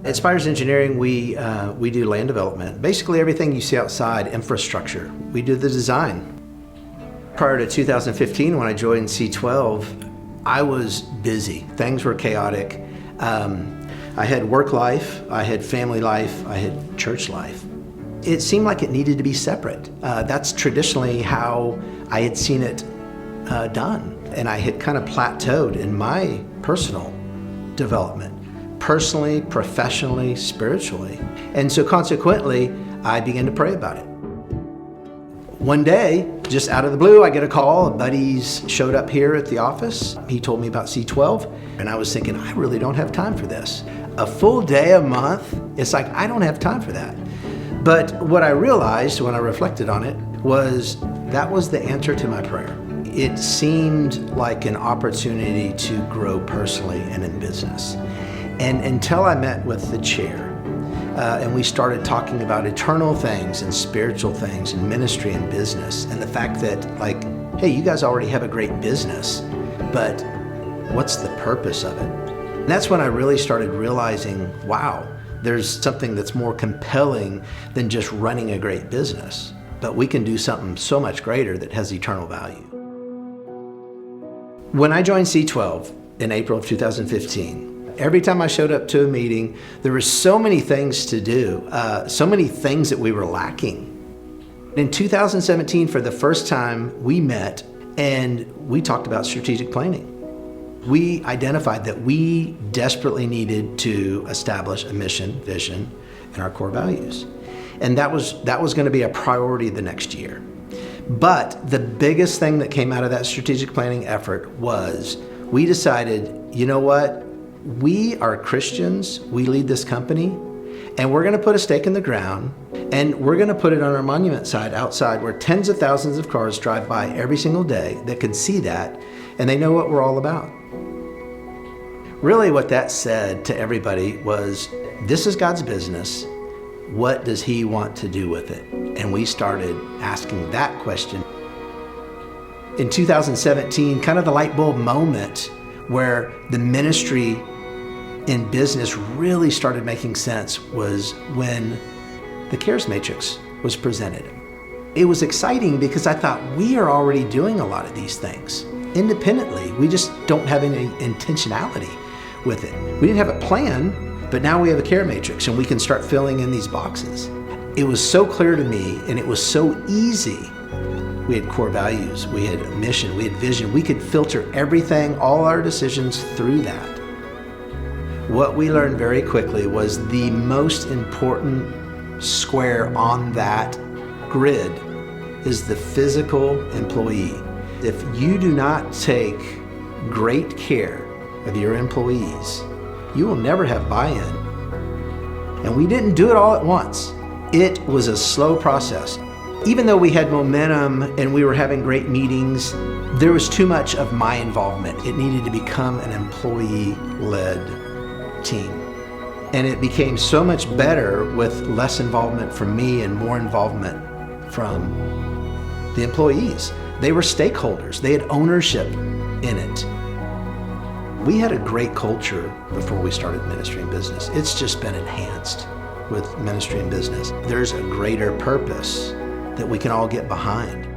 At SPIARS Engineering, we do land development. Basically everything you see outside, infrastructure, we do the design. Prior to 2015, when I joined C12, I was busy. Things were chaotic. I had work life, I had family life, I had church life. It seemed like it needed to be separate. That's traditionally how I had seen it done. And I had kind of plateaued in my personal development, personally, professionally, spiritually. And so consequently, I began to pray about it. One day, just out of the blue, I get a call. Buddies showed up here at the office. He told me about C12, and I was thinking, I really don't have time for this. A full day a month, it's like, I don't have time for that. But what I realized when I reflected on it was that was the answer to my prayer. It seemed like an opportunity to grow personally and in business. And until I met with the chair, and we started talking about eternal things and spiritual things and ministry and business, and the fact that, like, hey, you guys already have a great business, but what's the purpose of it? And that's when I really started realizing, wow, there's something that's more compelling than just running a great business, but we can do something so much greater that has eternal value. When I joined C12 in April of 2015, every time I showed up to a meeting, there were so many things to do, so many things that we were lacking. In 2017, for the first time, we met and we talked about strategic planning. We identified that we desperately needed to establish a mission, vision, and our core values. And that was going to be a priority the next year. But the biggest thing that came out of that strategic planning effort was we decided, you know what? We are Christians, we lead this company, and we're gonna put a stake in the ground, and we're gonna put it on our monument side outside where tens of thousands of cars drive by every single day that can see that, and they know what we're all about. Really what that said to everybody was, this is God's business. What does He want to do with it? And we started asking that question. In 2017, kind of the light bulb moment where the ministry in business really started making sense was when the CARES matrix was presented. It was exciting because I thought, we are already doing a lot of these things independently. We just don't have any intentionality with it. We didn't have a plan, but now we have a care matrix and we can start filling in these boxes. It was so clear to me and it was so easy. We had core values, we had a mission, we had vision. We could filter everything, all our decisions through that. What we learned very quickly was the most important square on that grid is the physical employee. If you do not take great care of your employees, you will never have buy-in. And we didn't do it all at once. It was a slow process. Even though we had momentum and we were having great meetings, there was too much of my involvement. It needed to become an employee-led team. And it became so much better with less involvement from me and more involvement from the employees. They were stakeholders. They had ownership in it. We had a great culture before we started ministry and business. It's just been enhanced with ministry and business. There's a greater purpose that we can all get behind.